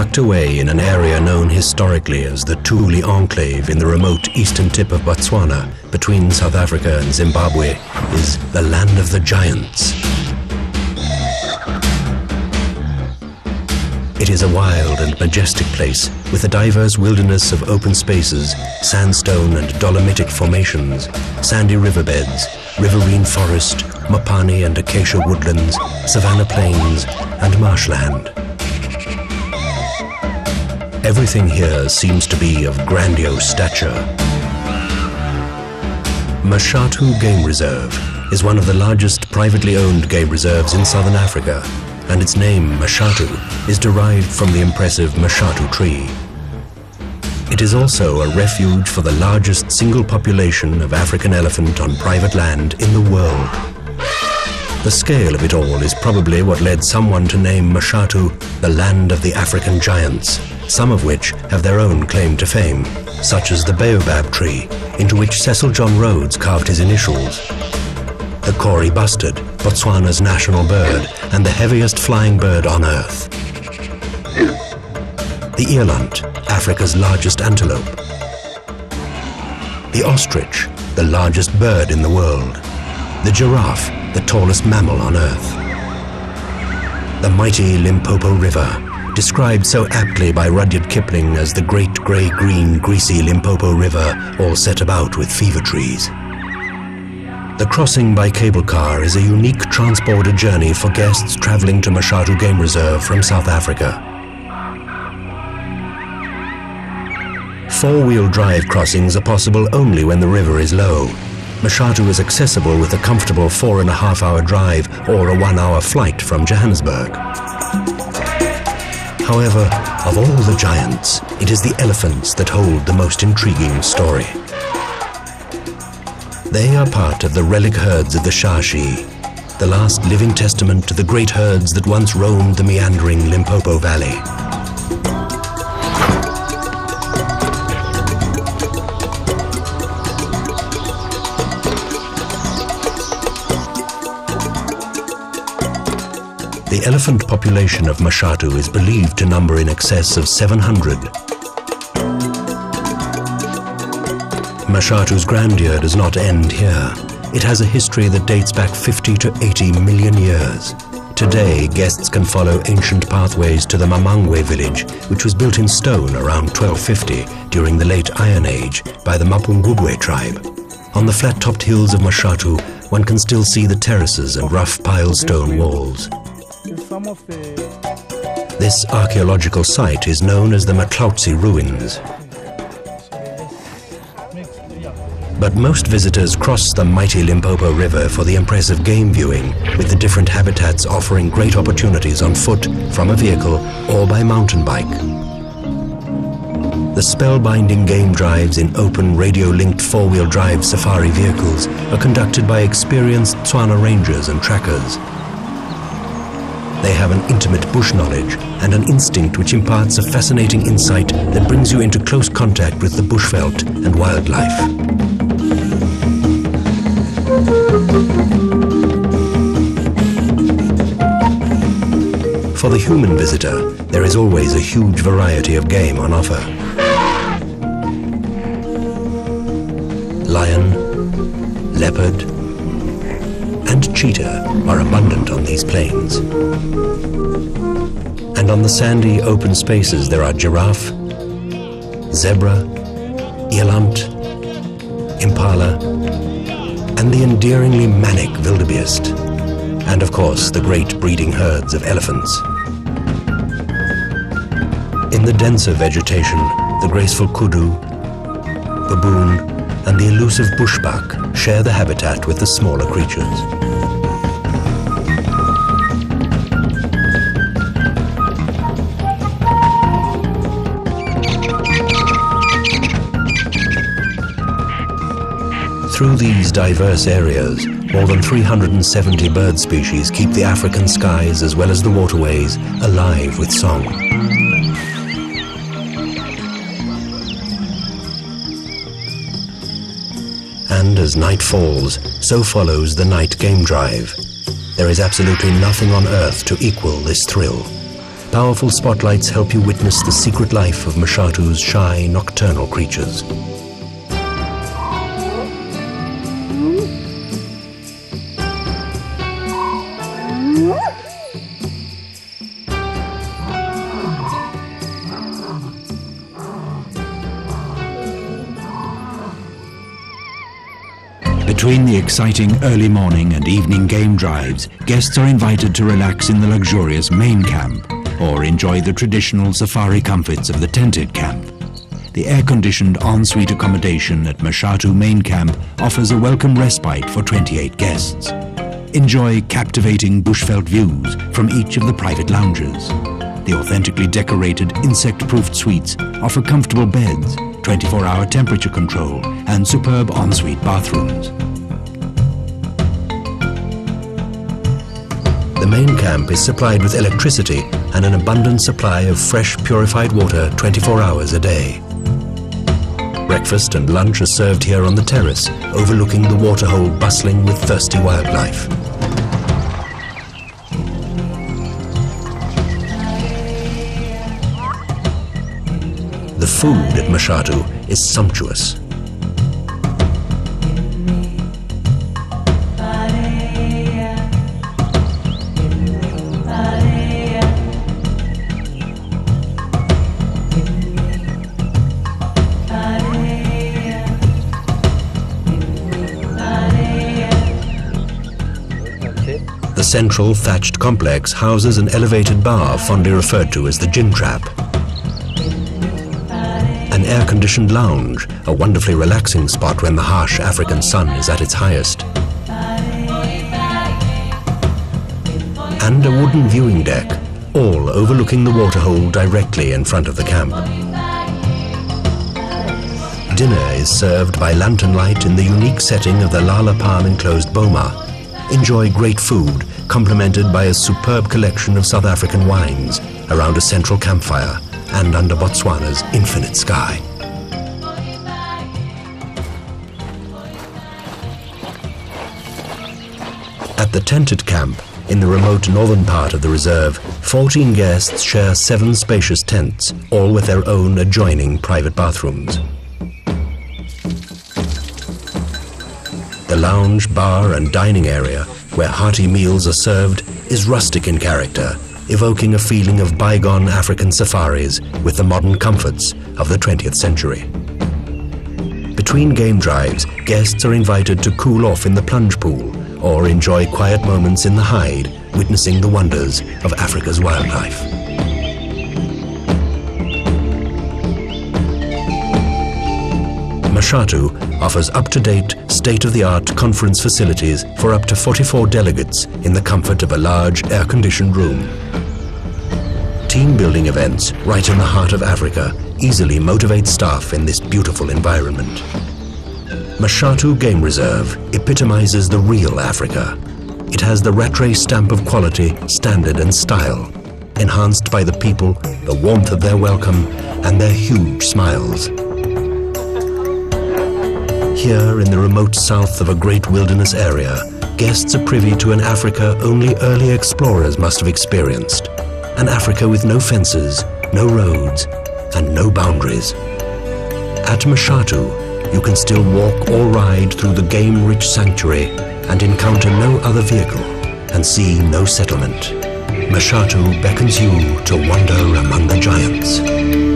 tucked away in an area known historically as the Thuli Enclave in the remote eastern tip of Botswana, between South Africa and Zimbabwe, is the Land of the Giants. It is a wild and majestic place with a diverse wilderness of open spaces, sandstone and dolomitic formations, sandy riverbeds, riverine forest, mopane and acacia woodlands, savanna plains and marshland. Everything here seems to be of grandiose stature. Mashatu Game Reserve is one of the largest privately owned game reserves in southern Africa, and its name, Mashatu, is derived from the impressive Mashatu tree. It is also a refuge for the largest single population of African elephant on private land in the world. The scale of it all is probably what led someone to name Mashatu the Land of the African Giants, some of which have their own claim to fame, such as the baobab tree, into which Cecil John Rhodes carved his initials, the Kori bustard, Botswana's national bird and the heaviest flying bird on Earth, the eland, Africa's largest antelope, the ostrich, the largest bird in the world, the giraffe, the tallest mammal on Earth, the mighty Limpopo River, described so aptly by Rudyard Kipling as the great grey-green greasy Limpopo River all set about with fever trees. The crossing by cable car is a unique transporter journey for guests traveling to Mashatu Game Reserve from South Africa. Four-wheel drive crossings are possible only when the river is low. Mashatu is accessible with a comfortable 4.5-hour drive or a 1-hour flight from Johannesburg. However, of all the giants, it is the elephants that hold the most intriguing story. They are part of the relic herds of the Shashi, the last living testament to the great herds that once roamed the meandering Limpopo Valley. The elephant population of Mashatu is believed to number in excess of 700. Mashatu's grandeur does not end here. It has a history that dates back 50 to 80 million years. Today, guests can follow ancient pathways to the Mamangwe village, which was built in stone around 1250 during the late Iron Age by the Mapungubwe tribe. On the flat-topped hills of Mashatu, one can still see the terraces and rough piled stone walls. This archaeological site is known as the Matlautsi Ruins. But most visitors cross the mighty Limpopo River for the impressive game viewing, with the different habitats offering great opportunities on foot, from a vehicle, or by mountain bike. The spellbinding game drives in open radio-linked four-wheel drive safari vehicles are conducted by experienced Tswana rangers and trackers. They have an intimate bush knowledge and an instinct which imparts a fascinating insight that brings you into close contact with the bushveld and wildlife. For the human visitor, there is always a huge variety of game on offer. Lion, leopard, and cheetah are abundant on these plains. And on the sandy, open spaces there are giraffe, zebra, eland, impala, and the endearingly manic wildebeest, and of course the great breeding herds of elephants. In the denser vegetation, the graceful kudu, baboon, and the elusive bushbuck share the habitat with the smaller creatures. Through these diverse areas, more than 370 bird species keep the African skies as well as the waterways alive with song. And as night falls, so follows the night game drive. There is absolutely nothing on Earth to equal this thrill. powerful spotlights help you witness the secret life of Mashatu's shy, nocturnal creatures. Between the exciting early morning and evening game drives, guests are invited to relax in the luxurious main camp or enjoy the traditional safari comforts of the tented camp. The air-conditioned en-suite accommodation at Mashatu Main Camp offers a welcome respite for 28 guests. Enjoy captivating bushveld views from each of the private lounges. The authentically decorated insect-proofed suites offer comfortable beds, 24-hour temperature control, and superb en-suite bathrooms. The main camp is supplied with electricity and an abundant supply of fresh, purified water 24 hours a day. Breakfast and lunch are served here on the terrace, overlooking the waterhole bustling with thirsty wildlife. The food at Mashatu is sumptuous. The central thatched complex houses an elevated bar fondly referred to as the gin trap. An air-conditioned lounge, a wonderfully relaxing spot when the harsh African sun is at its highest. And a wooden viewing deck, all overlooking the waterhole directly in front of the camp. Dinner is served by lantern light in the unique setting of the Lala Palm enclosed boma. Enjoy great food, complemented by a superb collection of South African wines around a central campfire and under Botswana's infinite sky. At the tented camp, in the remote northern part of the reserve, 14 guests share 7 spacious tents, all with their own adjoining private bathrooms. The lounge, bar and dining area, where hearty meals are served, is rustic in character, evoking a feeling of bygone African safaris with the modern comforts of the 20th century. Between game drives, guests are invited to cool off in the plunge pool or enjoy quiet moments in the hide, witnessing the wonders of Africa's wildlife. Mashatu offers up-to-date, state-of-the-art conference facilities for up to 44 delegates in the comfort of a large, air-conditioned room. Team-building events right in the heart of Africa easily motivate staff in this beautiful environment. Mashatu Game Reserve epitomizes the real Africa. It has the Rattray stamp of quality, standard and style, enhanced by the people, the warmth of their welcome, and their huge smiles. Here in the remote south of a great wilderness area, guests are privy to an Africa only early explorers must have experienced. An Africa with no fences, no roads, and no boundaries. At Mashatu, you can still walk or ride through the game-rich sanctuary and encounter no other vehicle and see no settlement. Mashatu beckons you to wander among the giants.